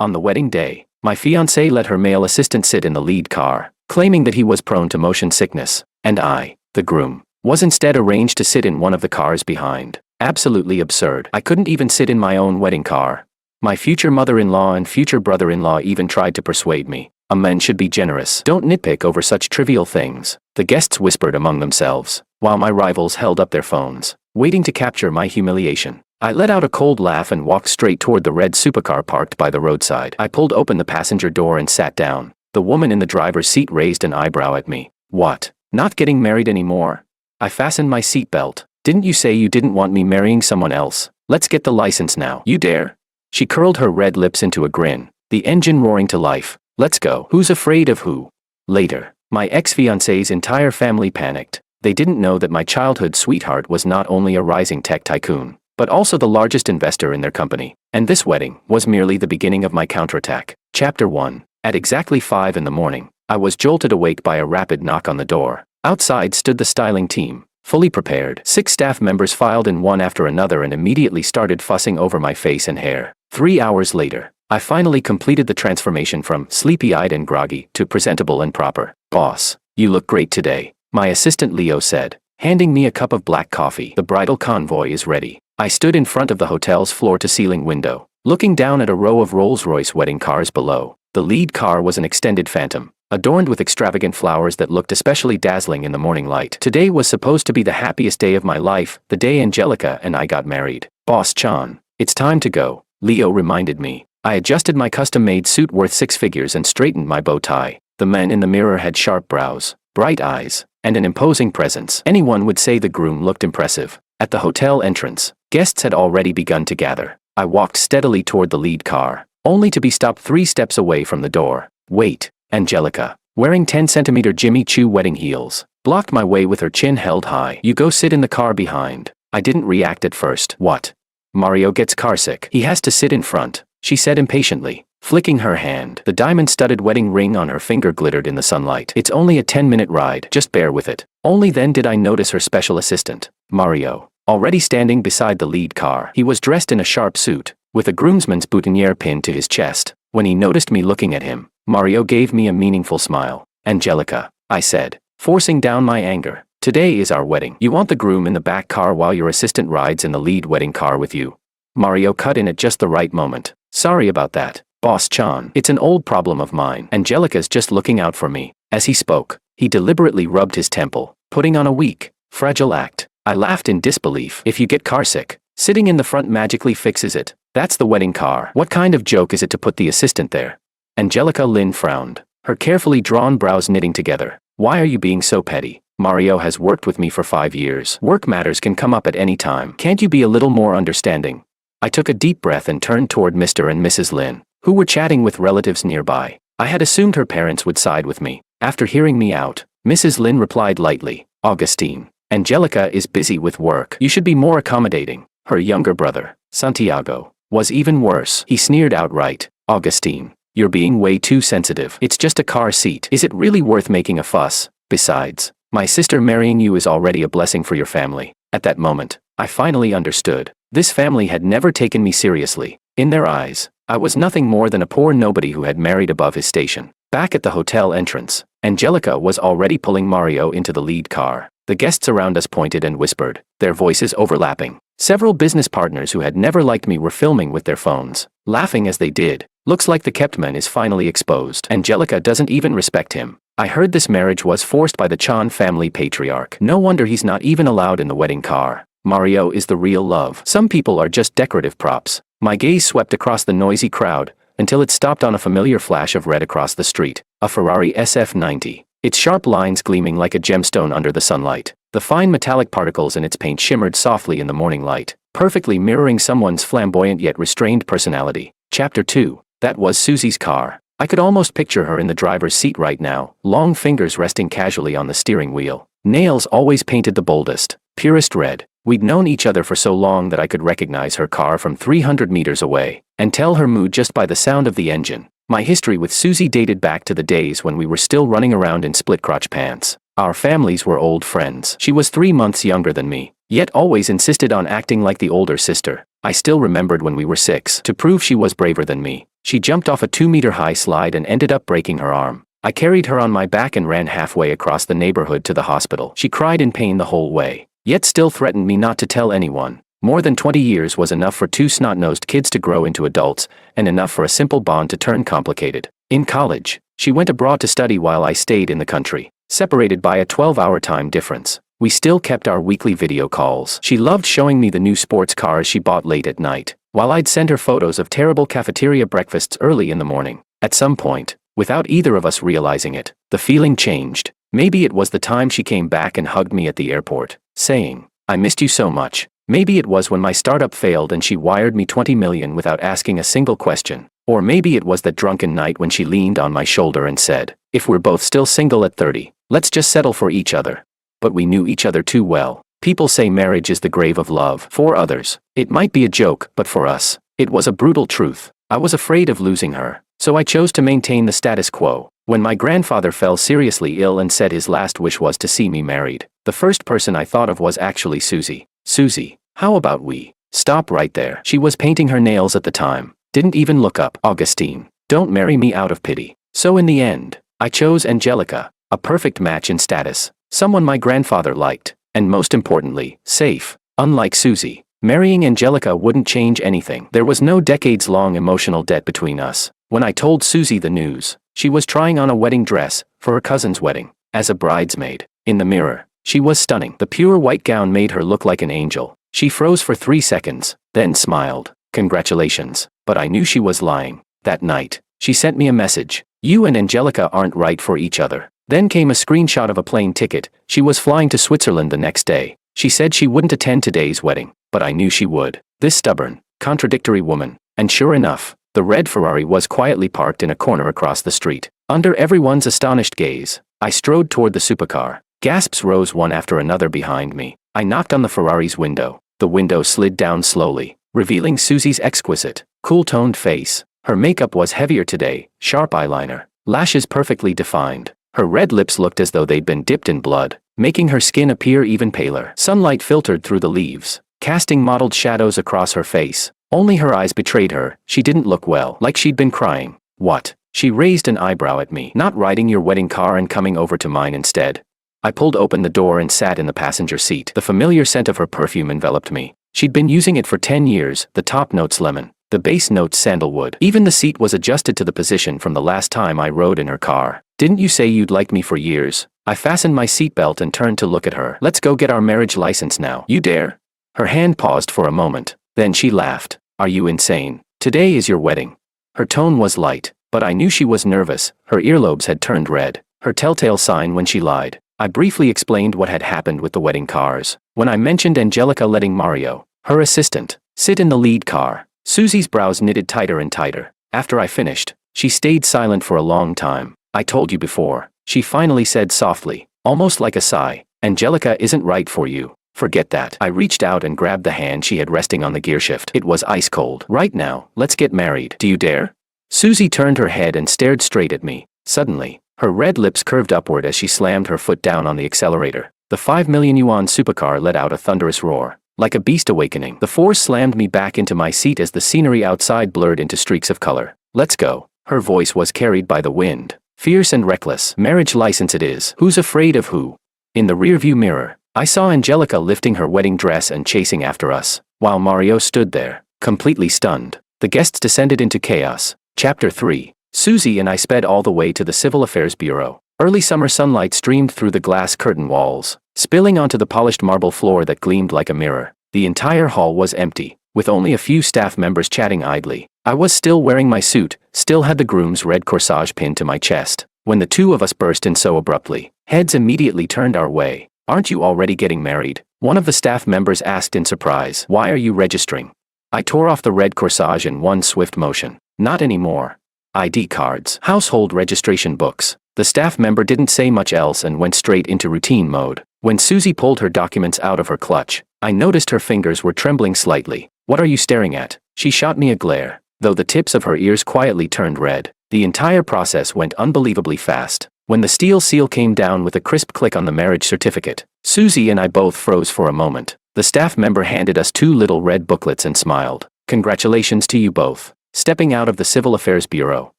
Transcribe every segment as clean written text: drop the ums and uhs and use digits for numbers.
On the wedding day, my fiancé let her male assistant sit in the lead car, claiming that he was prone to motion sickness, and I, the groom, was instead arranged to sit in one of the cars behind. Absolutely absurd. I couldn't even sit in my own wedding car. My future mother-in-law and future brother-in-law even tried to persuade me. A man should be generous. Don't nitpick over such trivial things, the guests whispered among themselves, while my rivals held up their phones, waiting to capture my humiliation. I let out a cold laugh and walked straight toward the red supercar parked by the roadside. I pulled open the passenger door and sat down. The woman in the driver's seat raised an eyebrow at me. What? Not getting married anymore? I fastened my seatbelt. Didn't you say you didn't want me marrying someone else? Let's get the license now. You dare? She curled her red lips into a grin, the engine roaring to life. Let's go. Who's afraid of who? Later, my ex-fiancé's entire family panicked. They didn't know that my childhood sweetheart was not only a rising tech tycoon, but also the largest investor in their company. And this wedding was merely the beginning of my counterattack. Chapter 1. At exactly 5 in the morning, I was jolted awake by a rapid knock on the door. Outside stood the styling team, fully prepared. 6 staff members filed in one after another and immediately started fussing over my face and hair. 3 hours later, I finally completed the transformation from sleepy-eyed and groggy to presentable and proper. Boss, you look great today, my assistant Leo said, handing me a cup of black coffee. The bridal convoy is ready. I stood in front of the hotel's floor-to-ceiling window, looking down at a row of Rolls-Royce wedding cars below. The lead car was an extended Phantom, adorned with extravagant flowers that looked especially dazzling in the morning light. Today was supposed to be the happiest day of my life, the day Angelica and I got married. Boss Chan, it's time to go, Leo reminded me. I adjusted my custom-made suit worth 6 figures and straightened my bow tie. The man in the mirror had sharp brows, bright eyes, and an imposing presence. Anyone would say the groom looked impressive. At the hotel entrance, guests had already begun to gather. I walked steadily toward the lead car, only to be stopped 3 steps away from the door. Wait, Angelica, wearing 10-centimeter Jimmy Choo wedding heels, blocked my way with her chin held high. You go sit in the car behind. I didn't react at first. What? Mario gets carsick. He has to sit in front, she said impatiently, flicking her hand. The diamond-studded wedding ring on her finger glittered in the sunlight. It's only a 10-minute ride, just bear with it. Only then did I notice her special assistant, Mario, already standing beside the lead car. He was dressed in a sharp suit, with a groomsman's boutonniere pinned to his chest. When he noticed me looking at him, Mario gave me a meaningful smile. Angelica, I said, forcing down my anger. Today is our wedding. You want the groom in the back car while your assistant rides in the lead wedding car with you? Mario cut in at just the right moment. Sorry about that, Boss Chan. It's an old problem of mine. Angelica's just looking out for me. As he spoke, he deliberately rubbed his temple, putting on a weak, fragile act. I laughed in disbelief. If you get carsick, sitting in the front magically fixes it. That's the wedding car. What kind of joke is it to put the assistant there? Angelica Lin frowned, her carefully drawn brows knitting together. Why are you being so petty? Mario has worked with me for 5 years. Work matters can come up at any time. Can't you be a little more understanding? I took a deep breath and turned toward Mr. and Mrs. Lin, who were chatting with relatives nearby. I had assumed her parents would side with me. After hearing me out, Mrs. Lin replied lightly, Augustine, Angelica is busy with work. You should be more accommodating. Her younger brother, Santiago, was even worse. He sneered outright, Augustine, you're being way too sensitive. It's just a car seat. Is it really worth making a fuss? Besides, my sister marrying you is already a blessing for your family. At that moment, I finally understood. This family had never taken me seriously. In their eyes, I was nothing more than a poor nobody who had married above his station. Back at the hotel entrance, Angelica was already pulling Mario into the lead car. The guests around us pointed and whispered, their voices overlapping. Several business partners who had never liked me were filming with their phones, laughing as they did. Looks like the kept man is finally exposed. Angelica doesn't even respect him. I heard this marriage was forced by the Chan family patriarch. No wonder he's not even allowed in the wedding car. Mario is the real love. Some people are just decorative props. My gaze swept across the noisy crowd, until it stopped on a familiar flash of red across the street. A Ferrari SF90. Its sharp lines gleaming like a gemstone under the sunlight. The fine metallic particles in its paint shimmered softly in the morning light, perfectly mirroring someone's flamboyant yet restrained personality. Chapter 2. That was Susie's car. I could almost picture her in the driver's seat right now, long fingers resting casually on the steering wheel. Nails always painted the boldest, purest red. We'd known each other for so long that I could recognize her car from 300 meters away, and tell her mood just by the sound of the engine. My history with Susie dated back to the days when we were still running around in split-crotch pants. Our families were old friends. She was 3 months younger than me, yet always insisted on acting like the older sister. I still remembered when we were 6. To prove she was braver than me, She jumped off a 2-meter-high slide and ended up breaking her arm. I carried her on my back and ran halfway across the neighborhood to the hospital. She cried in pain the whole way, yet still threatened me not to tell anyone. More than 20 years was enough for 2 snot-nosed kids to grow into adults, and enough for a simple bond to turn complicated. In college, she went abroad to study while I stayed in the country, separated by a 12-hour time difference. We still kept our weekly video calls. She loved showing me the new sports cars she bought late at night, while I'd send her photos of terrible cafeteria breakfasts early in the morning. At some point, without either of us realizing it, the feeling changed. Maybe it was the time she came back and hugged me at the airport, saying, "I missed you so much." Maybe it was when my startup failed and she wired me $20 million without asking a single question. Or maybe it was that drunken night when she leaned on my shoulder and said, "If we're both still single at 30, let's just settle for each other." But we knew each other too well. People say marriage is the grave of love. For others, it might be a joke, but for us, it was a brutal truth. I was afraid of losing her, so I chose to maintain the status quo. When my grandfather fell seriously ill and said his last wish was to see me married, the first person I thought of was actually Susie. "Susie, how about we stop right there?" She was painting her nails at the time. Didn't even look up. "Augustine, don't marry me out of pity." So in the end, I chose Angelica, a perfect match in status, someone my grandfather liked, and most importantly, safe. Unlike Susie, marrying Angelica wouldn't change anything. There was no decades-long emotional debt between us. When I told Susie the news, she was trying on a wedding dress for her cousin's wedding, as a bridesmaid. In the mirror, she was stunning. The pure white gown made her look like an angel. She froze for 3 seconds, then smiled. "Congratulations." But I knew she was lying. That night, she sent me a message. "You and Angelica aren't right for each other." Then came a screenshot of a plane ticket. She was flying to Switzerland the next day. She said she wouldn't attend today's wedding, but I knew she would. This stubborn, contradictory woman. And sure enough, the red Ferrari was quietly parked in a corner across the street. Under everyone's astonished gaze, I strode toward the supercar. Gasps rose one after another behind me. I knocked on the Ferrari's window. The window slid down slowly, revealing Susie's exquisite, cool-toned face. Her makeup was heavier today, sharp eyeliner, lashes perfectly defined. Her red lips looked as though they'd been dipped in blood, making her skin appear even paler. Sunlight filtered through the leaves, casting mottled shadows across her face. Only her eyes betrayed her. She didn't look well, like she'd been crying. "What?" She raised an eyebrow at me. "Not riding your wedding car and coming over to mine instead?" I pulled open the door and sat in the passenger seat. The familiar scent of her perfume enveloped me. She'd been using it for 10 years, the top notes lemon, the base notes sandalwood. Even the seat was adjusted to the position from the last time I rode in her car. "Didn't you say you'd like me for years?" I fastened my seatbelt and turned to look at her. "Let's go get our marriage license now." "You dare?" Her hand paused for a moment. Then she laughed. "Are you insane? Today is your wedding." Her tone was light, but I knew she was nervous. Her earlobes had turned red, her telltale sign when she lied. I briefly explained what had happened with the wedding cars. When I mentioned Angelica letting Mario, her assistant, sit in the lead car, Susie's brows knitted tighter and tighter. After I finished, she stayed silent for a long time. "I told you before," she finally said softly, almost like a sigh. "Angelica isn't right for you." "Forget that." I reached out and grabbed the hand she had resting on the gearshift. It was ice cold. "Right now, let's get married. Do you dare?" Susie turned her head and stared straight at me. Suddenly, her red lips curved upward as she slammed her foot down on the accelerator. The 5 million yuan supercar let out a thunderous roar. Like a beast awakening, the force slammed me back into my seat as the scenery outside blurred into streaks of color. "Let's go." Her voice was carried by the wind, fierce and reckless. "Marriage license it is. Who's afraid of who?" In the rearview mirror, I saw Angelica lifting her wedding dress and chasing after us, while Mario stood there, completely stunned. The guests descended into chaos. Chapter 3. Susie and I sped all the way to the Civil Affairs Bureau. Early summer sunlight streamed through the glass curtain walls, spilling onto the polished marble floor that gleamed like a mirror. The entire hall was empty, with only a few staff members chatting idly. I was still wearing my suit, still had the groom's red corsage pinned to my chest. When the two of us burst in so abruptly, heads immediately turned our way. "Aren't you already getting married?" one of the staff members asked in surprise. "Why are you registering?" I tore off the red corsage in one swift motion. "Not anymore." ID cards, household registration books. The staff member didn't say much else and went straight into routine mode. When Susie pulled her documents out of her clutch, I noticed her fingers were trembling slightly. "What are you staring at?" She shot me a glare, though the tips of her ears quietly turned red. The entire process went unbelievably fast. When the steel seal came down with a crisp click on the marriage certificate, Susie and I both froze for a moment. The staff member handed us 2 little red booklets and smiled. "Congratulations to you both." stepping out of the Civil Affairs Bureau.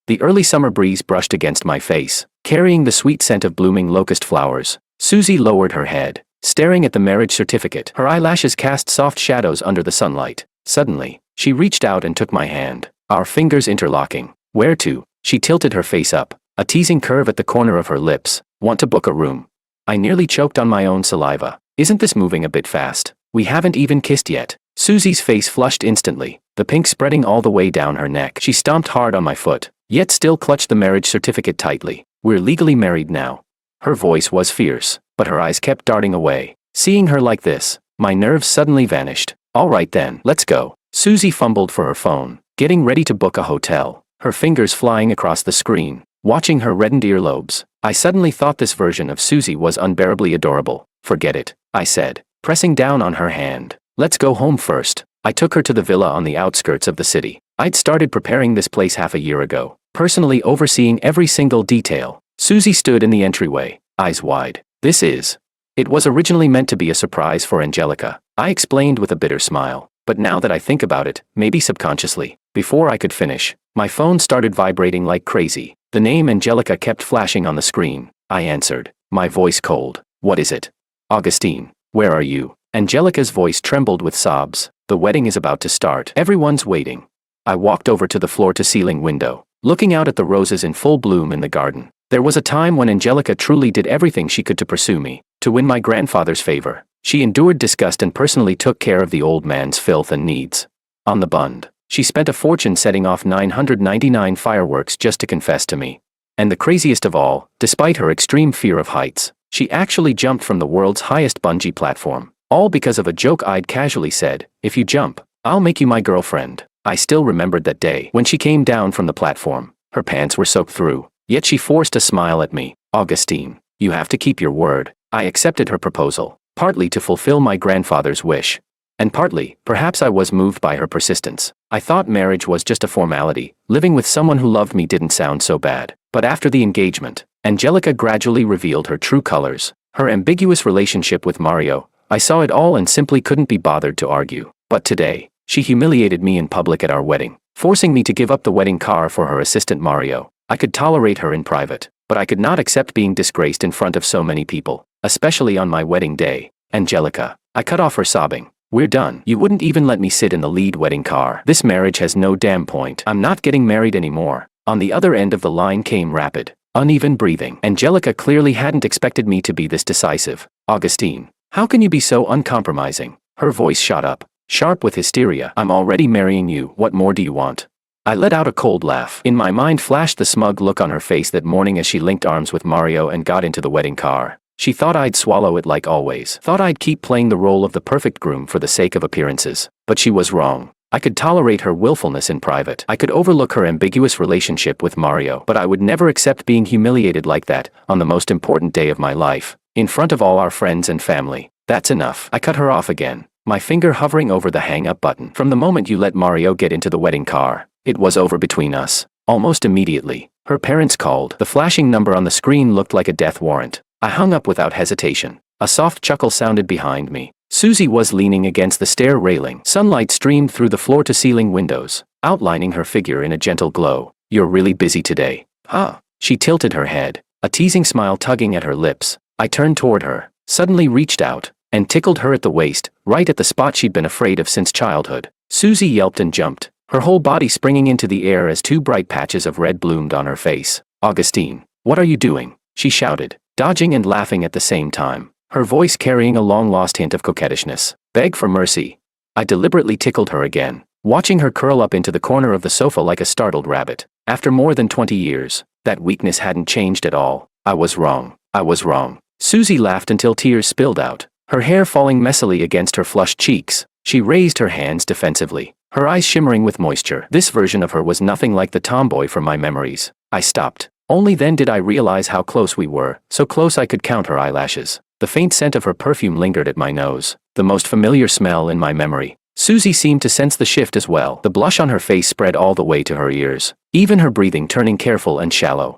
The early summer breeze brushed against my face, carrying the sweet scent of blooming locust flowers. Susie lowered her head, staring at the marriage certificate. Her eyelashes cast soft shadows under the sunlight. Suddenly, she reached out and took my hand, our fingers interlocking. Where to? She tilted her face up, a teasing curve at the corner of her lips. Want to book a room? I nearly choked on my own saliva. Isn't this moving a bit fast? We haven't even kissed yet. Susie's face flushed instantly, the pink spreading all the way down her neck. She stomped hard on my foot, yet still clutched the marriage certificate tightly. We're legally married now. Her voice was fierce, but her eyes kept darting away. Seeing her like this, my nerves suddenly vanished. All right then, let's go. Susie fumbled for her phone, getting ready to book a hotel, her fingers flying across the screen. Watching her reddened earlobes, I suddenly thought this version of Susie was unbearably adorable. Forget it, I said, pressing down on her hand. Let's go home first. I took her to the villa on the outskirts of the city. I'd started preparing this place half a year ago, personally overseeing every single detail. Susie stood in the entryway, eyes wide. It was originally meant to be a surprise for Angelica, I explained with a bitter smile. But now that I think about it, maybe subconsciously, before I could finish, my phone started vibrating like crazy. The name Angelica kept flashing on the screen. I answered, my voice cold. What is it? Augustine, where are you? Angelica's voice trembled with sobs. The wedding is about to start. Everyone's waiting. I walked over to the floor-to-ceiling window, looking out at the roses in full bloom in the garden. There was a time when Angelica truly did everything she could to pursue me, to win my grandfather's favor. She endured disgust and personally took care of the old man's filth and needs. On the bund, she spent a fortune setting off 999 fireworks just to confess to me. And the craziest of all, despite her extreme fear of heights, she actually jumped from the world's highest bungee platform. All because of a joke I'd casually said, if you jump, I'll make you my girlfriend. I still remembered that day when she came down from the platform. Her pants were soaked through, yet she forced a smile at me. Augustine, you have to keep your word. I accepted her proposal, partly to fulfill my grandfather's wish. And partly, perhaps I was moved by her persistence. I thought marriage was just a formality. Living with someone who loved me didn't sound so bad. But after the engagement, Angelica gradually revealed her true colors. Her ambiguous relationship with Mario. I saw it all and simply couldn't be bothered to argue. But today, she humiliated me in public at our wedding, forcing me to give up the wedding car for her assistant Mario. I could tolerate her in private, but I could not accept being disgraced in front of so many people, especially on my wedding day. Angelica, I cut off her sobbing. We're done. You wouldn't even let me sit in the lead wedding car. This marriage has no damn point. I'm not getting married anymore. On the other end of the line came rapid, uneven breathing. Angelica clearly hadn't expected me to be this decisive. Augustine, how can you be so uncompromising? Her voice shot up, sharp with hysteria. I'm already marrying you. What more do you want? I let out a cold laugh. In my mind flashed the smug look on her face that morning as she linked arms with Mario and got into the wedding car. She thought I'd swallow it like always. Thought I'd keep playing the role of the perfect groom for the sake of appearances. But she was wrong. I could tolerate her willfulness in private. I could overlook her ambiguous relationship with Mario. But I would never accept being humiliated like that, on the most important day of my life, in front of all our friends and family. That's enough. I cut her off again, my finger hovering over the hang-up button. From the moment you let Mario get into the wedding car, it was over between us. Almost immediately, her parents called. The flashing number on the screen looked like a death warrant. I hung up without hesitation. A soft chuckle sounded behind me. Susie was leaning against the stair railing. Sunlight streamed through the floor-to-ceiling windows, outlining her figure in a gentle glow. You're really busy today. Huh? She tilted her head, a teasing smile tugging at her lips. I turned toward her, suddenly reached out, and tickled her at the waist, right at the spot she'd been afraid of since childhood. Susie yelped and jumped, her whole body springing into the air as two bright patches of red bloomed on her face. Augustine, what are you doing? She shouted, dodging and laughing at the same time, her voice carrying a long-lost hint of coquettishness. Beg for mercy. I deliberately tickled her again, watching her curl up into the corner of the sofa like a startled rabbit. After more than 20 years, that weakness hadn't changed at all. I was wrong. I was wrong. Susie laughed until tears spilled out, her hair falling messily against her flushed cheeks. She raised her hands defensively, her eyes shimmering with moisture. This version of her was nothing like the tomboy from my memories. I stopped. Only then did I realize how close we were, so close I could count her eyelashes. The faint scent of her perfume lingered at my nose, the most familiar smell in my memory. Susie seemed to sense the shift as well. The blush on her face spread all the way to her ears, even her breathing turning careful and shallow.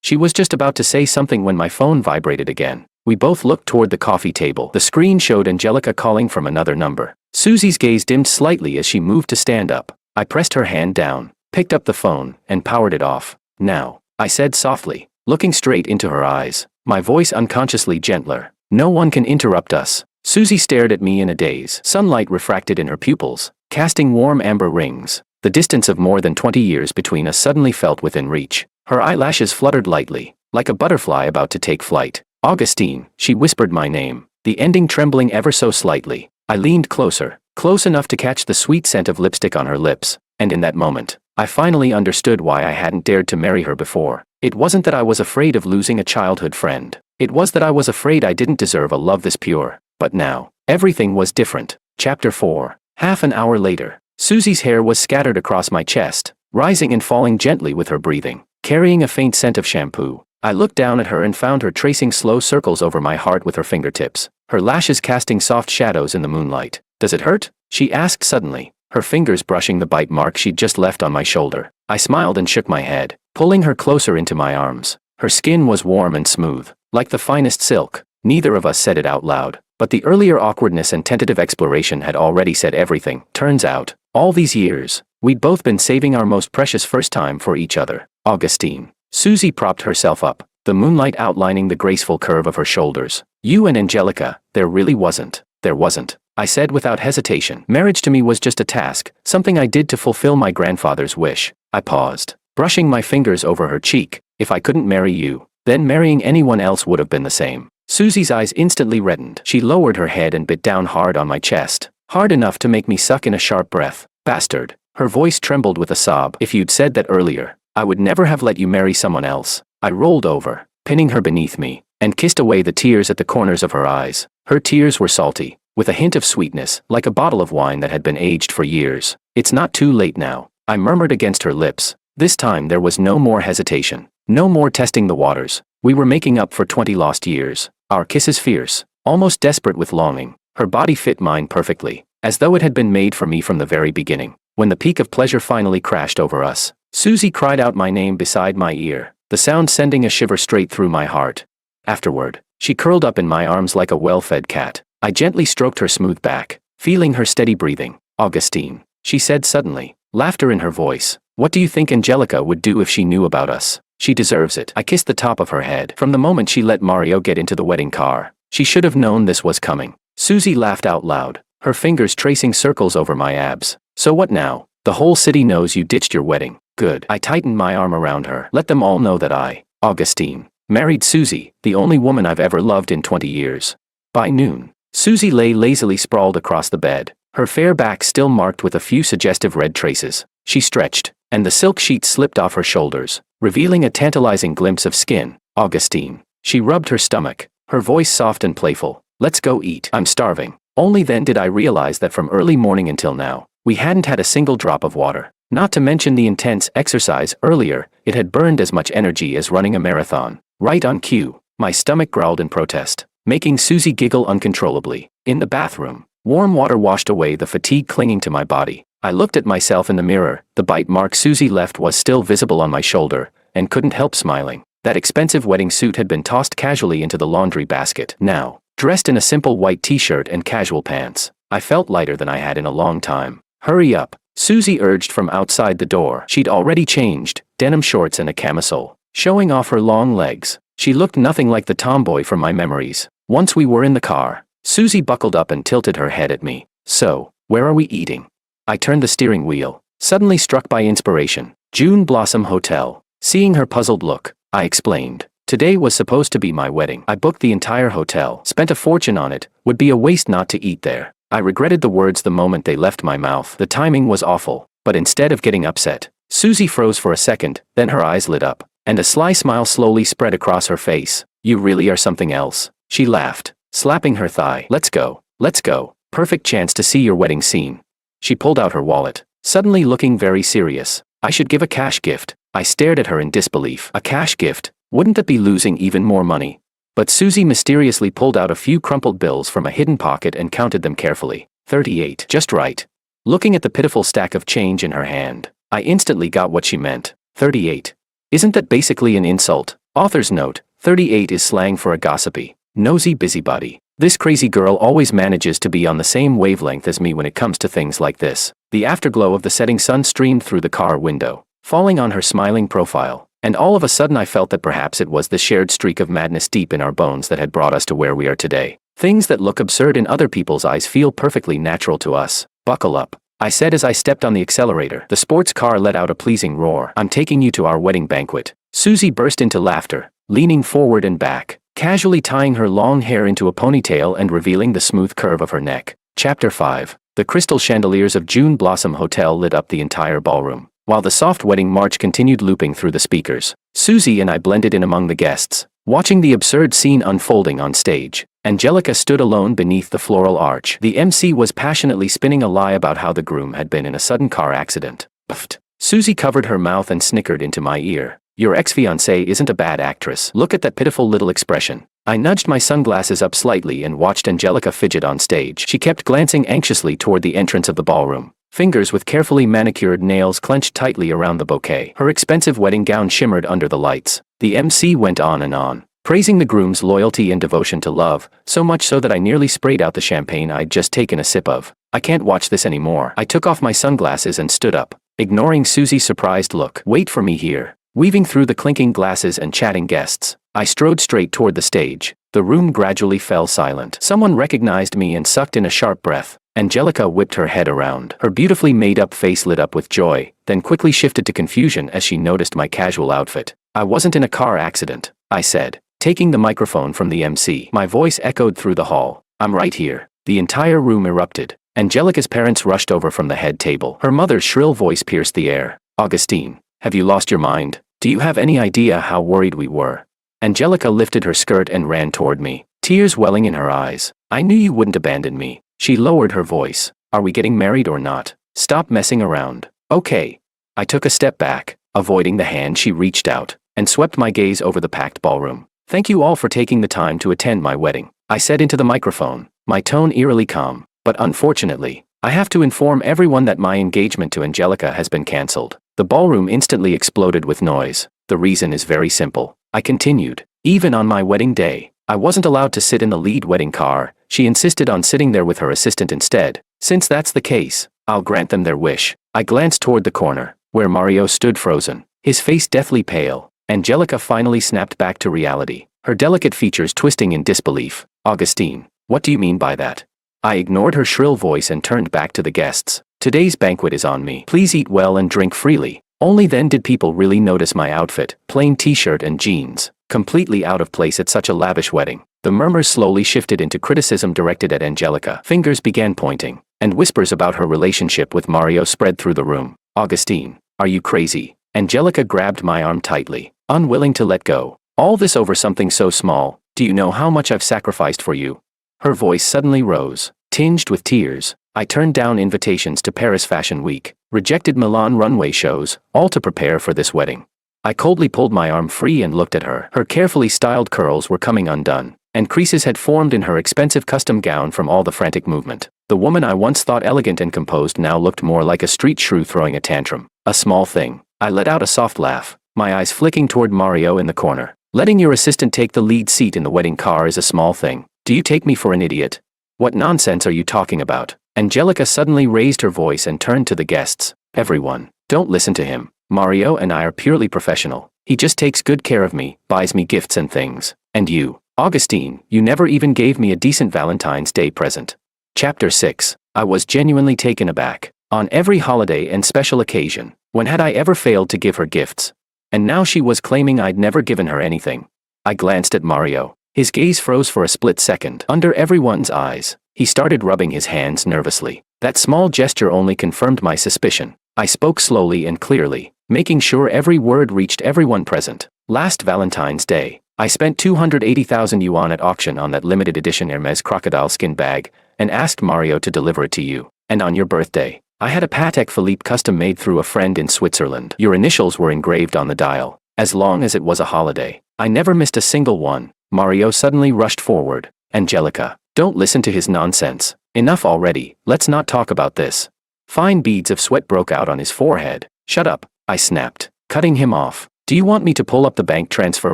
She was just about to say something when my phone vibrated again. We both looked toward the coffee table. The screen showed Angelica calling from another number. Susie's gaze dimmed slightly as she moved to stand up, I pressed her hand down, picked up the phone, and powered it off. Now, I said softly, looking straight into her eyes, my voice unconsciously gentler. No one can interrupt us. Susie stared at me in a daze. Sunlight refracted in her pupils, casting warm amber rings. The distance of more than 20 years between us suddenly felt within reach. Her eyelashes fluttered lightly, like a butterfly about to take flight. Augustine, she whispered my name, the ending trembling ever so slightly. I leaned closer, close enough to catch the sweet scent of lipstick on her lips, and in that moment, I finally understood why I hadn't dared to marry her before. It wasn't that I was afraid of losing a childhood friend. It was that I was afraid I didn't deserve a love this pure. But now, everything was different. Chapter 4. Half an hour later, Susie's hair was scattered across my chest, rising and falling gently with her breathing, carrying a faint scent of shampoo. I looked down at her and found her tracing slow circles over my heart with her fingertips, her lashes casting soft shadows in the moonlight. Does it hurt? She asked suddenly, her fingers brushing the bite mark she'd just left on my shoulder. I smiled and shook my head, pulling her closer into my arms. Her skin was warm and smooth, like the finest silk. Neither of us said it out loud, but the earlier awkwardness and tentative exploration had already said everything. Turns out, all these years, we'd both been saving our most precious first time for each other. Augustine. Susie propped herself up, the moonlight outlining the graceful curve of her shoulders. You and Angelica, there really wasn't. There wasn't, I said without hesitation. Marriage to me was just a task, something I did to fulfill my grandfather's wish. I paused, brushing my fingers over her cheek. If I couldn't marry you, then marrying anyone else would have been the same. Susie's eyes instantly reddened. She lowered her head and bit down hard on my chest, hard enough to make me suck in a sharp breath. Bastard. Her voice trembled with a sob. If you'd said that earlier, I would never have let you marry someone else. I rolled over, pinning her beneath me, and kissed away the tears at the corners of her eyes. Her tears were salty, with a hint of sweetness, like a bottle of wine that had been aged for years. It's not too late now, I murmured against her lips. This time there was no more hesitation, no more testing the waters. We were making up for 20 lost years. Our kisses fierce, almost desperate with longing. Her body fit mine perfectly, as though it had been made for me from the very beginning. When the peak of pleasure finally crashed over us, Susie cried out my name beside my ear, the sound sending a shiver straight through my heart. Afterward, she curled up in my arms like a well-fed cat. I gently stroked her smooth back, feeling her steady breathing. Augustine, she said suddenly, laughter in her voice. What do you think Angelica would do if she knew about us? She deserves it. I kissed the top of her head. From the moment she let Mario get into the wedding car, she should have known this was coming. Susie laughed out loud, her fingers tracing circles over my abs. So what now? The whole city knows you ditched your wedding. Good. I tightened my arm around her. Let them all know that I, Augustine, married Susie, the only woman I've ever loved in 20 years. By noon, Susie lay lazily sprawled across the bed, her fair back still marked with a few suggestive red traces. She stretched, and the silk sheets slipped off her shoulders, revealing a tantalizing glimpse of skin. Augustine. She rubbed her stomach, her voice soft and playful. Let's go eat. I'm starving. Only then did I realize that from early morning until now, we hadn't had a single drop of water. Not to mention the intense exercise earlier, it had burned as much energy as running a marathon. Right on cue, my stomach growled in protest, making Susie giggle uncontrollably. In the bathroom, warm water washed away the fatigue clinging to my body. I looked at myself in the mirror. The bite mark Susie left was still visible on my shoulder, and couldn't help smiling. That expensive wedding suit had been tossed casually into the laundry basket. Now, dressed in a simple white t-shirt and casual pants, I felt lighter than I had in a long time. Hurry up, Susie urged from outside the door. She'd already changed, denim shorts and a camisole, showing off her long legs. She looked nothing like the tomboy from my memories. Once we were in the car, Susie buckled up and tilted her head at me. So, where are we eating? I turned the steering wheel, suddenly struck by inspiration. June Blossom Hotel. Seeing her puzzled look, I explained. Today was supposed to be my wedding. I booked the entire hotel, spent a fortune on it. Would be a waste not to eat there. I regretted the words the moment they left my mouth. The timing was awful, but instead of getting upset, Susie froze for a second, then her eyes lit up, and a sly smile slowly spread across her face. You really are something else. She laughed, slapping her thigh. Let's go. Let's go. Perfect chance to see your wedding scene. She pulled out her wallet, suddenly looking very serious. I should give a cash gift. I stared at her in disbelief. A cash gift? Wouldn't that be losing even more money? But Susie mysteriously pulled out a few crumpled bills from a hidden pocket and counted them carefully. 38. Just right. Looking at the pitiful stack of change in her hand, I instantly got what she meant. 38. Isn't that basically an insult? Author's note, 38 is slang for a gossipy, nosy busybody. This crazy girl always manages to be on the same wavelength as me when it comes to things like this. The afterglow of the setting sun streamed through the car window, falling on her smiling profile, and all of a sudden I felt that perhaps it was the shared streak of madness deep in our bones that had brought us to where we are today. Things that look absurd in other people's eyes feel perfectly natural to us. Buckle up, I said as I stepped on the accelerator. The sports car let out a pleasing roar. I'm taking you to our wedding banquet. Susie burst into laughter, leaning forward and back, casually tying her long hair into a ponytail and revealing the smooth curve of her neck. Chapter 5. The crystal chandeliers of June Blossom Hotel lit up the entire ballroom, while the soft wedding march continued looping through the speakers. Susie and I blended in among the guests, watching the absurd scene unfolding on stage. Angelica stood alone beneath the floral arch. The MC was passionately spinning a lie about how the groom had been in a sudden car accident. Puffed. Susie covered her mouth and snickered into my ear. Your ex-fiancée isn't a bad actress. Look at that pitiful little expression. I nudged my sunglasses up slightly and watched Angelica fidget on stage. She kept glancing anxiously toward the entrance of the ballroom, fingers with carefully manicured nails clenched tightly around the bouquet. Her expensive wedding gown shimmered under the lights. The MC went on, praising the groom's loyalty and devotion to love, so much so that I nearly sprayed out the champagne I'd just taken a sip of. I can't watch this anymore. I took off my sunglasses and stood up, ignoring Susie's surprised look. Wait for me here. Weaving through the clinking glasses and chatting guests, I strode straight toward the stage. The room gradually fell silent. Someone recognized me and sucked in a sharp breath. Angelica whipped her head around. Her beautifully made-up face lit up with joy, then quickly shifted to confusion as she noticed my casual outfit. I wasn't in a car accident, I said, taking the microphone from the MC. My voice echoed through the hall. I'm right here. The entire room erupted. Angelica's parents rushed over from the head table. Her mother's shrill voice pierced the air. Augustine, have you lost your mind? Do you have any idea how worried we were? Angelica lifted her skirt and ran toward me, tears welling in her eyes. I knew you wouldn't abandon me. She lowered her voice. Are we getting married or not? Stop messing around. Okay. I took a step back, avoiding the hand she reached out, and swept my gaze over the packed ballroom. Thank you all for taking the time to attend my wedding, I said into the microphone, my tone eerily calm. But unfortunately, I have to inform everyone that my engagement to Angelica has been cancelled. The ballroom instantly exploded with noise. The reason is very simple, I continued. Even on my wedding day, I wasn't allowed to sit in the lead wedding car. She insisted on sitting there with her assistant instead. Since that's the case, I'll grant them their wish. I glanced toward the corner, where Mario stood frozen, his face deathly pale. Angelica finally snapped back to reality, her delicate features twisting in disbelief. Augustine, what do you mean by that? I ignored her shrill voice and turned back to the guests. Today's banquet is on me. Please eat well and drink freely. Only then did people really notice my outfit, plain t-shirt and jeans, completely out of place at such a lavish wedding. The murmurs slowly shifted into criticism directed at Angelica. Fingers began pointing, and whispers about her relationship with Mario spread through the room. Augustine, are you crazy? Angelica grabbed my arm tightly, unwilling to let go. All this over something so small. Do you know how much I've sacrificed for you? Her voice suddenly rose, tinged with tears. I turned down invitations to Paris Fashion Week, rejected Milan runway shows, all to prepare for this wedding. I coldly pulled my arm free and looked at her. Her carefully styled curls were coming undone, and creases had formed in her expensive custom gown from all the frantic movement. The woman I once thought elegant and composed now looked more like a street shrew throwing a tantrum. A small thing. I let out a soft laugh, my eyes flicking toward Mario in the corner. Letting your assistant take the lead seat in the wedding car is a small thing. Do you take me for an idiot? What nonsense are you talking about? Angelica suddenly raised her voice and turned to the guests. Everyone, don't listen to him. Mario and I are purely professional. He just takes good care of me, buys me gifts and things. And you, Augustine, you never even gave me a decent Valentine's Day present. Chapter 6. I was genuinely taken aback. On every holiday and special occasion, when had I ever failed to give her gifts? And now she was claiming I'd never given her anything. I glanced at Mario. His gaze froze for a split second. Under everyone's eyes, he started rubbing his hands nervously. That small gesture only confirmed my suspicion. I spoke slowly and clearly, making sure every word reached everyone present. Last Valentine's Day, I spent 280,000 yuan at auction on that limited edition Hermes crocodile skin bag, and asked Mario to deliver it to you. And on your birthday, I had a Patek Philippe custom made through a friend in Switzerland. Your initials were engraved on the dial. As long as it was a holiday, I never missed a single one. Mario suddenly rushed forward. Angelica, don't listen to his nonsense. Enough already, let's not talk about this. Fine beads of sweat broke out on his forehead. Shut up, I snapped, cutting him off. Do you want me to pull up the bank transfer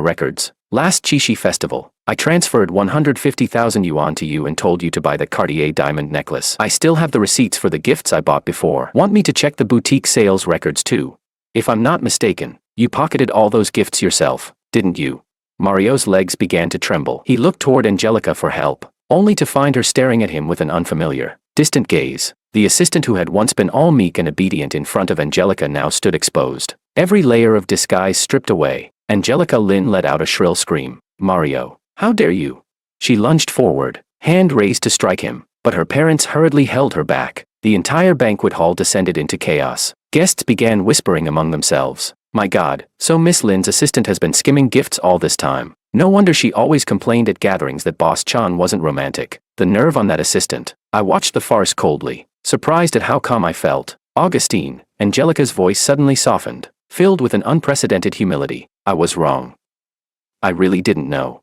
records? Last Chishi festival, I transferred 150,000 yuan to you and told you to buy that Cartier diamond necklace. I still have the receipts for the gifts I bought before. Want me to check the boutique sales records too? If I'm not mistaken, you pocketed all those gifts yourself, didn't you? Mario's legs began to tremble. He looked toward Angelica for help, only to find her staring at him with an unfamiliar, distant gaze. The assistant who had once been all meek and obedient in front of Angelica now stood exposed. Every layer of disguise stripped away. Angelica Lin let out a shrill scream. Mario, how dare you? She lunged forward, hand raised to strike him, but her parents hurriedly held her back. The entire banquet hall descended into chaos. Guests began whispering among themselves. My God, so Miss Lin's assistant has been skimming gifts all this time. No wonder she always complained at gatherings that Boss Chan wasn't romantic. The nerve on that assistant. I watched the farce coldly, surprised at how calm I felt. Augustine, Angelica's voice suddenly softened, filled with an unprecedented humility. I was wrong. I really didn't know.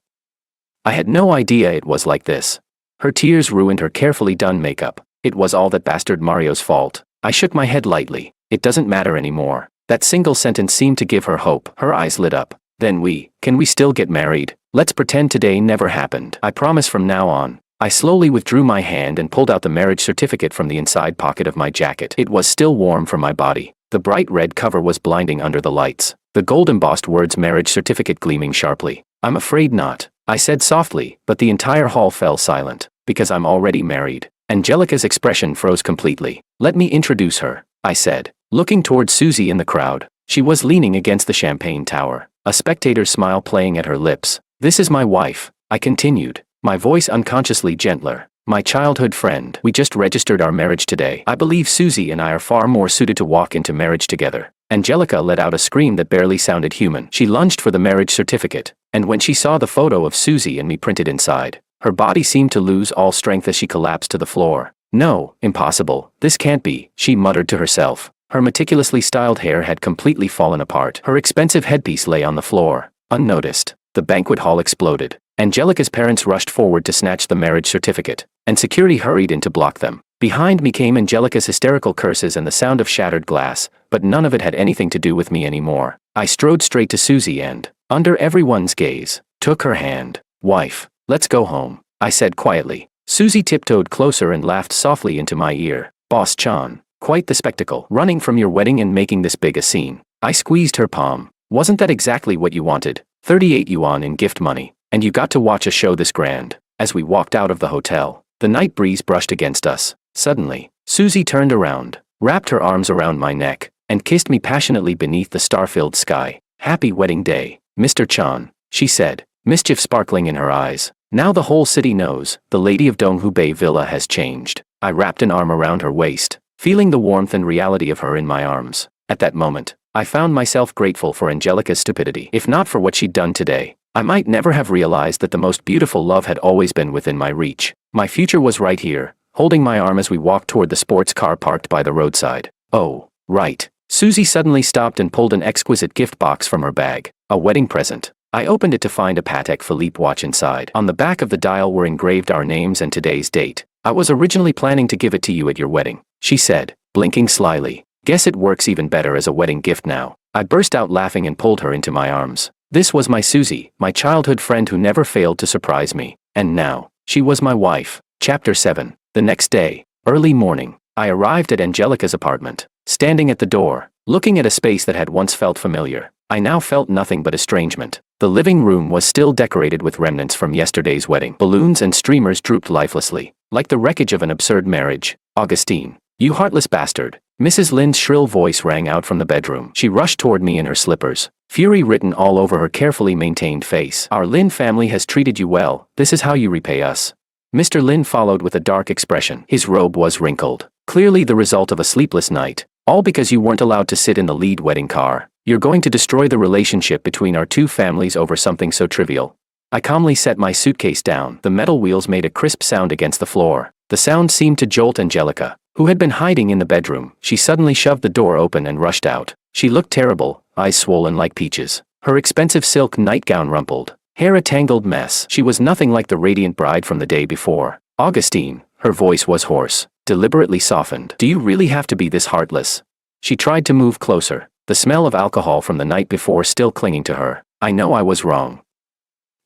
I had no idea it was like this. Her tears ruined her carefully done makeup. It was all that bastard Mario's fault. I shook my head lightly. It doesn't matter anymore. That single sentence seemed to give her hope. Her eyes lit up. Then can we still get married? Let's pretend today never happened. I promise from now on. I slowly withdrew my hand and pulled out the marriage certificate from the inside pocket of my jacket. It was still warm from my body. The bright red cover was blinding under the lights. The gold-embossed words marriage certificate gleaming sharply. I'm afraid not, I said softly, but the entire hall fell silent. Because I'm already married. Angelica's expression froze completely. Let me introduce her, I said, looking toward Susie in the crowd. She was leaning against the champagne tower, a spectator's smile playing at her lips. This is my wife, I continued, my voice unconsciously gentler. My childhood friend. We just registered our marriage today. I believe Susie and I are far more suited to walk into marriage together. Angelica let out a scream that barely sounded human. She lunged for the marriage certificate, and when she saw the photo of Susie and me printed inside, her body seemed to lose all strength as she collapsed to the floor. No, impossible, this can't be, she muttered to herself. Her meticulously styled hair had completely fallen apart. Her expensive headpiece lay on the floor, unnoticed. The banquet hall exploded. Angelica's parents rushed forward to snatch the marriage certificate, and security hurried in to block them. Behind me came Angelica's hysterical curses and the sound of shattered glass, but none of it had anything to do with me anymore. I strode straight to Susie and, under everyone's gaze, took her hand. Wife, let's go home, I said quietly. Susie tiptoed closer and laughed softly into my ear. Boss Chan, quite the spectacle, running from your wedding and making this big a scene. I squeezed her palm. Wasn't that exactly what you wanted? 38 yuan in gift money. And you got to watch a show this grand. As we walked out of the hotel, the night breeze brushed against us. Suddenly, Susie turned around, wrapped her arms around my neck, and kissed me passionately beneath the star-filled sky. Happy wedding day, Mr. Chan, she said, mischief sparkling in her eyes. Now the whole city knows, the lady of Donghu Bay Villa has changed. I wrapped an arm around her waist, feeling the warmth and reality of her in my arms. At that moment, I found myself grateful for Angelica's stupidity. If not for what she'd done today, I might never have realized that the most beautiful love had always been within my reach. My future was right here, holding my arm as we walked toward the sports car parked by the roadside. Oh, right. Susie suddenly stopped and pulled an exquisite gift box from her bag. A wedding present. I opened it to find a Patek Philippe watch inside. On the back of the dial were engraved our names and today's date. I was originally planning to give it to you at your wedding, she said, blinking slyly. Guess it works even better as a wedding gift now. I burst out laughing and pulled her into my arms. This was my Susie, my childhood friend who never failed to surprise me. And now, she was my wife. Chapter 7. The next day, early morning, I arrived at Angelica's apartment. Standing at the door, looking at a space that had once felt familiar, I now felt nothing but estrangement. The living room was still decorated with remnants from yesterday's wedding. Balloons and streamers drooped lifelessly, like the wreckage of an absurd marriage. Augustine, you heartless bastard. Mrs. Lin's shrill voice rang out from the bedroom. She rushed toward me in her slippers, fury written all over her carefully maintained face. Our Lin family has treated you well, this is how you repay us. Mr. Lin followed with a dark expression. His robe was wrinkled, clearly the result of a sleepless night. All because you weren't allowed to sit in the lead wedding car. You're going to destroy the relationship between our two families over something so trivial. I calmly set my suitcase down. The metal wheels made a crisp sound against the floor. The sound seemed to jolt Angelica, who had been hiding in the bedroom. She suddenly shoved the door open and rushed out. She looked terrible, eyes swollen like peaches. Her expensive silk nightgown rumpled, hair a tangled mess. She was nothing like the radiant bride from the day before. Augustine, her voice was hoarse, deliberately softened. Do you really have to be this heartless? She tried to move closer, the smell of alcohol from the night before still clinging to her. I know I was wrong.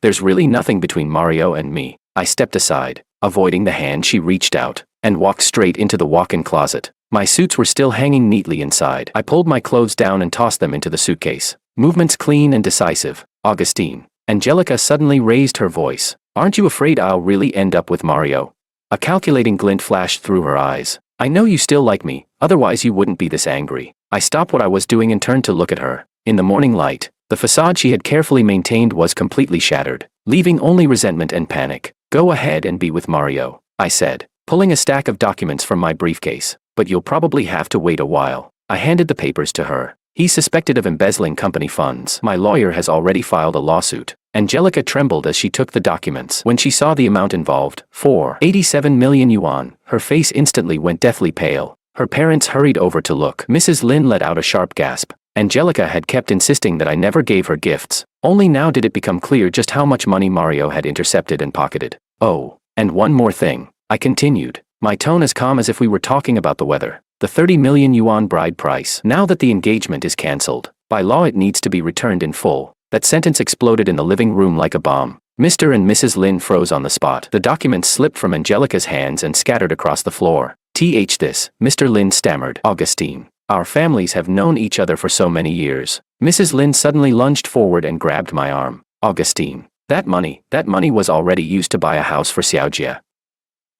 There's really nothing between Mario and me. I stepped aside, avoiding the hand she reached out, and walked straight into the walk-in closet. My suits were still hanging neatly inside. I pulled my clothes down and tossed them into the suitcase. Movements clean and decisive. Augustine. Angelica suddenly raised her voice. Aren't you afraid I'll really end up with Mario? A calculating glint flashed through her eyes. I know you still like me, otherwise you wouldn't be this angry. I stopped what I was doing and turned to look at her. In the morning light, the facade she had carefully maintained was completely shattered, leaving only resentment and panic. Go ahead and be with Mario, I said, pulling a stack of documents from my briefcase. But you'll probably have to wait a while. I handed the papers to her. He's suspected of embezzling company funds. My lawyer has already filed a lawsuit. Angelica trembled as she took the documents. When she saw the amount involved, 87 million yuan, her face instantly went deathly pale. Her parents hurried over to look. Mrs. Lin let out a sharp gasp. Angelica had kept insisting that I never gave her gifts. Only now did it become clear just how much money Mario had intercepted and pocketed. Oh, and one more thing, I continued, my tone as calm as if we were talking about the weather. The 30 million yuan bride price. Now that the engagement is cancelled, by law it needs to be returned in full. That sentence exploded in the living room like a bomb. Mr. and Mrs. Lin froze on the spot. The documents slipped from Angelica's hands and scattered across the floor. This, Mr. Lin stammered. Augustine. Our families have known each other for so many years. Mrs. Lin suddenly lunged forward and grabbed my arm. Augustine. That money was already used to buy a house for Xiaojia.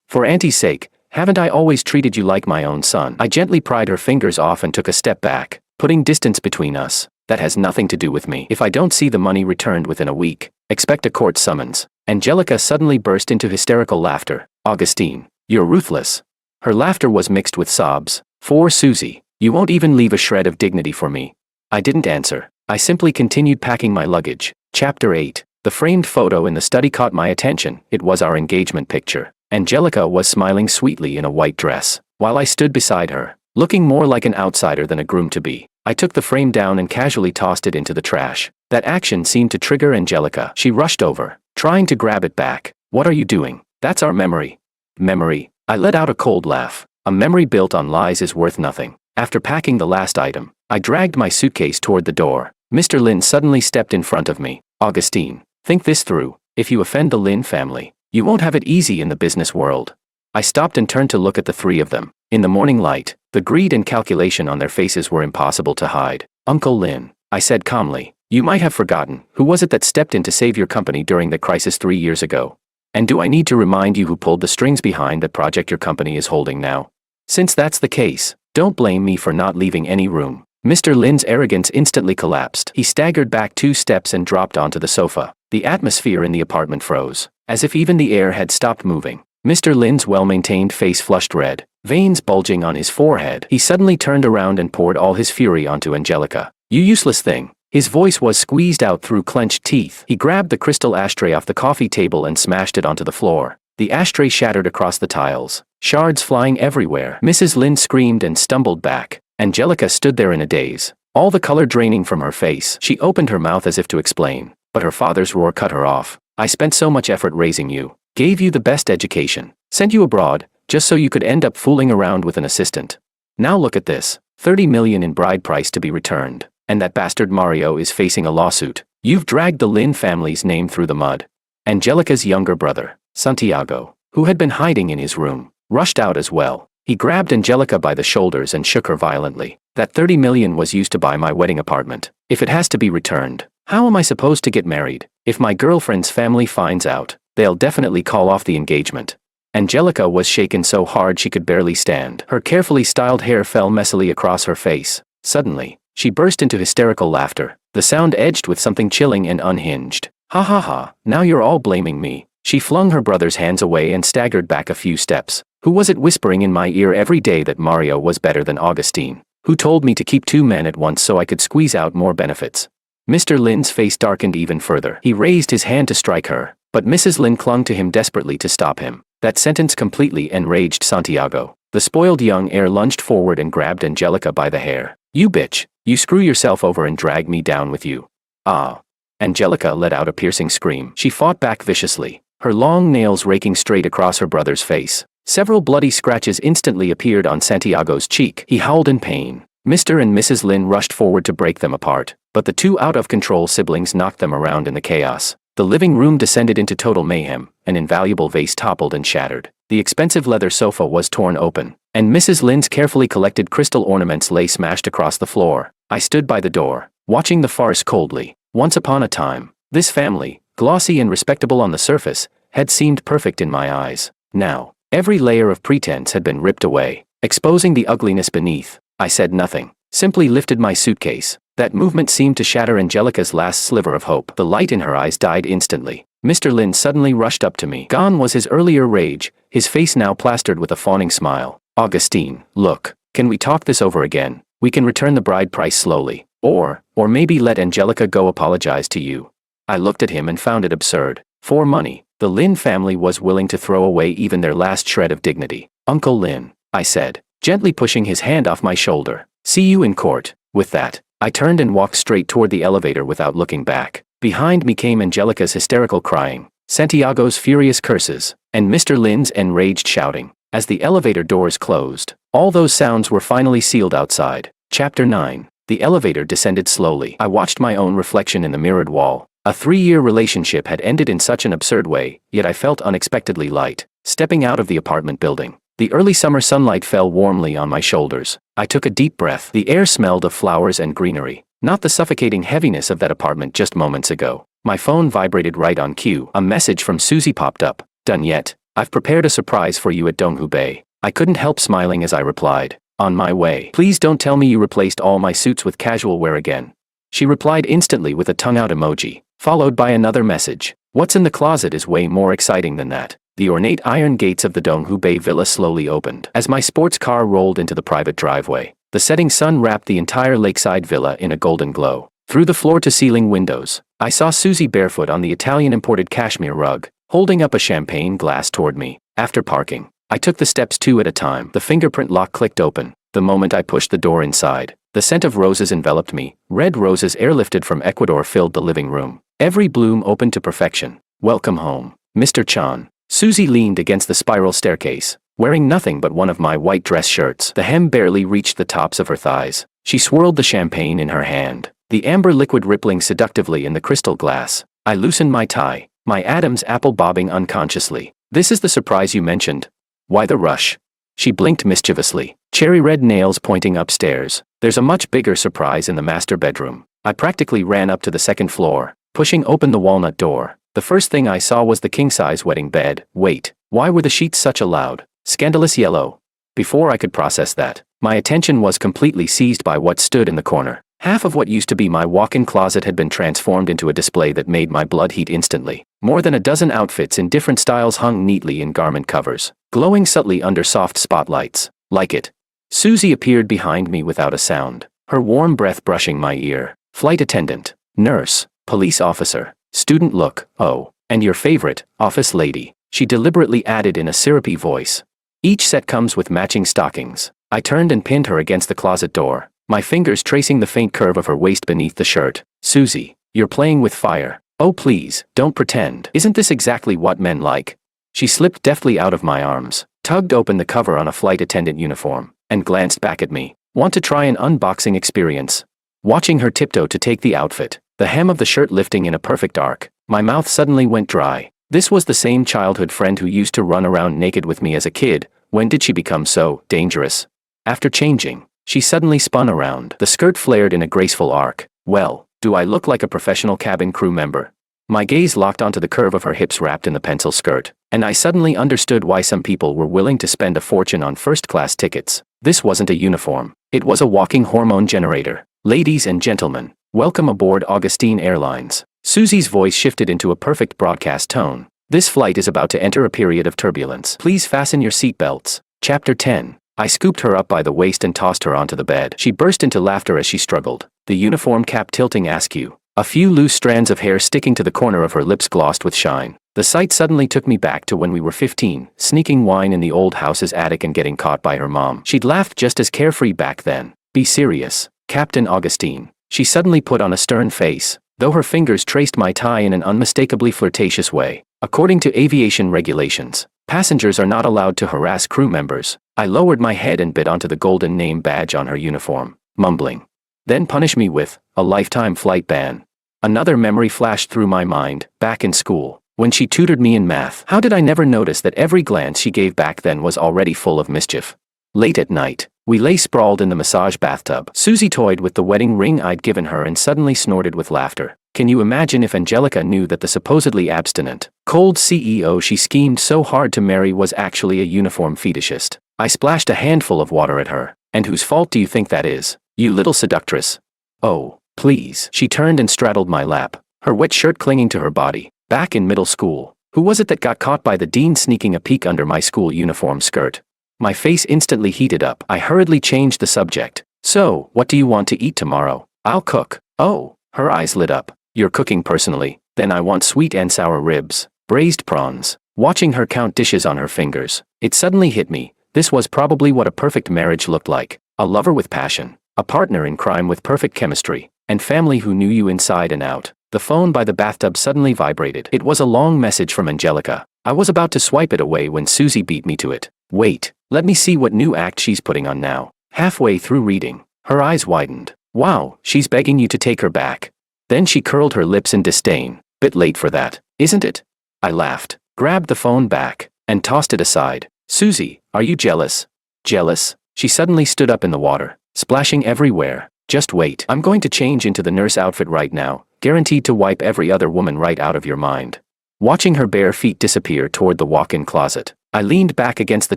For Auntie's sake, haven't I always treated you like my own son? I gently pried her fingers off and took a step back, putting distance between us. That has nothing to do with me. If I don't see the money returned within a week, expect a court summons. Angelica suddenly burst into hysterical laughter. Augustine, you're ruthless. Her laughter was mixed with sobs. For Susie, you won't even leave a shred of dignity for me. I didn't answer. I simply continued packing my luggage. Chapter 8. The framed photo in the study caught my attention. It was our engagement picture. Angelica was smiling sweetly in a white dress, while I stood beside her, looking more like an outsider than a groom-to-be. I took the frame down and casually tossed it into the trash. That action seemed to trigger Angelica. She rushed over, trying to grab it back. What are you doing? That's our memory. Memory? I let out a cold laugh. A memory built on lies is worth nothing. After packing the last item, I dragged my suitcase toward the door. Mr. Lin suddenly stepped in front of me. Augustine, think this through. If you offend the Lin family, you won't have it easy in the business world. I stopped and turned to look at the three of them. In the morning light, the greed and calculation on their faces were impossible to hide. Uncle Lin, I said calmly, you might have forgotten, who was it that stepped in to save your company during the crisis 3 years ago? And do I need to remind you who pulled the strings behind the project your company is holding now? Since that's the case, don't blame me for not leaving any room. Mr. Lin's arrogance instantly collapsed. He staggered back 2 steps and dropped onto the sofa. The atmosphere in the apartment froze, as if even the air had stopped moving. Mr. Lin's well-maintained face flushed red, veins bulging on his forehead. He suddenly turned around and poured all his fury onto Angelica. You useless thing. His voice was squeezed out through clenched teeth. He grabbed the crystal ashtray off the coffee table and smashed it onto the floor. The ashtray shattered across the tiles, shards flying everywhere. Mrs. Lin screamed and stumbled back. Angelica stood there in a daze, all the color draining from her face. She opened her mouth as if to explain, but her father's roar cut her off. I spent so much effort raising you, gave you the best education, sent you abroad, just so you could end up fooling around with an assistant. Now look at this, 30 million in bride price to be returned, and that bastard Mario is facing a lawsuit. You've dragged the Lin family's name through the mud. Angelica's younger brother, Santiago, who had been hiding in his room, rushed out as well. He grabbed Angelica by the shoulders and shook her violently. That 30 million was used to buy my wedding apartment. If it has to be returned, how am I supposed to get married? If my girlfriend's family finds out, they'll definitely call off the engagement. Angelica was shaken so hard she could barely stand. Her carefully styled hair fell messily across her face. Suddenly, she burst into hysterical laughter, the sound edged with something chilling and unhinged. Ha ha ha, now you're all blaming me. She flung her brother's hands away and staggered back a few steps. Who was it whispering in my ear every day that Mario was better than Augustine? Who told me to keep 2 men at once so I could squeeze out more benefits? Mr. Lin's face darkened even further. He raised his hand to strike her, but Mrs. Lin clung to him desperately to stop him. That sentence completely enraged Santiago. The spoiled young heir lunged forward and grabbed Angelica by the hair. You bitch, you screw yourself over and drag me down with you. Ah. Angelica let out a piercing scream. She fought back viciously, her long nails raking straight across her brother's face. Several bloody scratches instantly appeared on Santiago's cheek. He howled in pain. Mr. and Mrs. Lin rushed forward to break them apart, but the 2 out-of-control siblings knocked them around in the chaos. The living room descended into total mayhem, an invaluable vase toppled and shattered. The expensive leather sofa was torn open, and Mrs. Lin's carefully collected crystal ornaments lay smashed across the floor. I stood by the door, watching the farce coldly. Once upon a time, this family, glossy and respectable on the surface, had seemed perfect in my eyes. Now, every layer of pretense had been ripped away, exposing the ugliness beneath. I said nothing, simply lifted my suitcase. That movement seemed to shatter Angelica's last sliver of hope. The light in her eyes died instantly. Mr. Lin suddenly rushed up to me. Gone was his earlier rage, his face now plastered with a fawning smile. Augustine, look, can we talk this over again? We can return the bride price slowly. Or maybe let Angelica go apologize to you. I looked at him and found it absurd. For money, the Lin family was willing to throw away even their last shred of dignity. Uncle Lin, I said, gently pushing his hand off my shoulder. See you in court. With that, I turned and walked straight toward the elevator without looking back. Behind me came Angelica's hysterical crying, Santiago's furious curses, and Mr. Lin's enraged shouting. As the elevator doors closed, all those sounds were finally sealed outside. Chapter 9. The elevator descended slowly. I watched my own reflection in the mirrored wall. A 3-year relationship had ended in such an absurd way, yet I felt unexpectedly light. Stepping out of the apartment building, the early summer sunlight fell warmly on my shoulders. I took a deep breath. The air smelled of flowers and greenery, not the suffocating heaviness of that apartment just moments ago. My phone vibrated right on cue. A message from Susie popped up. Done yet? I've prepared a surprise for you at Donghu Bay. I couldn't help smiling as I replied. On my way. Please don't tell me you replaced all my suits with casual wear again. She replied instantly with a tongue-out emoji, followed by another message. What's in the closet is way more exciting than that. The ornate iron gates of the Donghu Bay villa slowly opened. As my sports car rolled into the private driveway, the setting sun wrapped the entire lakeside villa in a golden glow. Through the floor-to-ceiling windows, I saw Susie barefoot on the Italian-imported cashmere rug, holding up a champagne glass toward me. After parking, I took the steps 2 at a time. The fingerprint lock clicked open. The moment I pushed the door inside, the scent of roses enveloped me. Red roses airlifted from Ecuador filled the living room. Every bloom opened to perfection. Welcome home, Mr. Chan. Susie leaned against the spiral staircase, wearing nothing but one of my white dress shirts. The hem barely reached the tops of her thighs. She swirled the champagne in her hand, the amber liquid rippling seductively in the crystal glass. I loosened my tie, my Adam's apple bobbing unconsciously. This is the surprise you mentioned. Why the rush? She blinked mischievously, cherry red nails pointing upstairs. There's a much bigger surprise in the master bedroom. I practically ran up to the second floor, pushing open the walnut door. The first thing I saw was the king-size wedding bed. Wait, why were the sheets such a loud, scandalous yellow? Before I could process that, my attention was completely seized by what stood in the corner. Half of what used to be my walk-in closet had been transformed into a display that made my blood heat instantly. More than a dozen outfits in different styles hung neatly in garment covers, glowing subtly under soft spotlights. Like it. Susie appeared behind me without a sound, her warm breath brushing my ear. Flight attendant, nurse, police officer, student look, oh, and your favorite, office lady, she deliberately added in a syrupy voice. Each set comes with matching stockings. I turned and pinned her against the closet door, my fingers tracing the faint curve of her waist beneath the shirt. Susie, you're playing with fire. Oh please, don't pretend. Isn't this exactly what men like? She slipped deftly out of my arms, tugged open the cover on a flight attendant uniform, and glanced back at me. Want to try an unboxing experience? Watching her tiptoe to take the outfit, the hem of the shirt lifting in a perfect arc, my mouth suddenly went dry. This was the same childhood friend who used to run around naked with me as a kid. When did she become so dangerous? After changing, she suddenly spun around. The skirt flared in a graceful arc. Well, do I look like a professional cabin crew member? My gaze locked onto the curve of her hips wrapped in the pencil skirt, and I suddenly understood why some people were willing to spend a fortune on first-class tickets. This wasn't a uniform. It was a walking hormone generator. Ladies and gentlemen, welcome aboard Augustine Airlines. Susie's voice shifted into a perfect broadcast tone. This flight is about to enter a period of turbulence. Please fasten your seatbelts. Chapter 10. I scooped her up by the waist and tossed her onto the bed. She burst into laughter as she struggled, the uniform cap tilting askew, a few loose strands of hair sticking to the corner of her lips glossed with shine. The sight suddenly took me back to when we were 15, sneaking wine in the old house's attic and getting caught by her mom. She'd laughed just as carefree back then. Be serious, Captain Augustine. She suddenly put on a stern face, though her fingers traced my tie in an unmistakably flirtatious way. According to aviation regulations, passengers are not allowed to harass crew members. I lowered my head and bit onto the golden name badge on her uniform, mumbling. Then punish me with a lifetime flight ban. Another memory flashed through my mind, back in school, when she tutored me in math. How did I never notice that every glance she gave back then was already full of mischief? Late at night, we lay sprawled in the massage bathtub. Susie toyed with the wedding ring I'd given her and suddenly snorted with laughter. Can you imagine if Angelica knew that the supposedly abstinent, cold CEO she schemed so hard to marry was actually a uniform fetishist? I splashed a handful of water at her. And whose fault do you think that is, you little seductress? Oh, please. She turned and straddled my lap, her wet shirt clinging to her body. Back in middle school, who was it that got caught by the dean sneaking a peek under my school uniform skirt? My face instantly heated up. I hurriedly changed the subject. So, what do you want to eat tomorrow? I'll cook. Oh, her eyes lit up. You're cooking personally? Then I want sweet and sour ribs, braised prawns. Watching her count dishes on her fingers, it suddenly hit me. This was probably what a perfect marriage looked like. A lover with passion, a partner in crime with perfect chemistry, and family who knew you inside and out. The phone by the bathtub suddenly vibrated. It was a long message from Angelica. I was about to swipe it away when Susie beat me to it. Wait, let me see what new act she's putting on now. Halfway through reading, her eyes widened. Wow, she's begging you to take her back. Then she curled her lips in disdain. Bit late for that, isn't it? I laughed, grabbed the phone back, and tossed it aside. Susie, are you jealous? Jealous? She suddenly stood up in the water, splashing everywhere. Just wait. I'm going to change into the nurse outfit right now, guaranteed to wipe every other woman right out of your mind. Watching her bare feet disappear toward the walk-in closet, I leaned back against the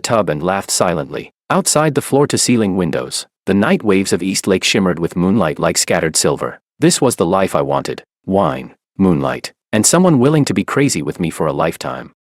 tub and laughed silently. Outside the floor-to-ceiling windows, the night waves of East Lake shimmered with moonlight like scattered silver. This was the life I wanted. Wine, moonlight, and someone willing to be crazy with me for a lifetime.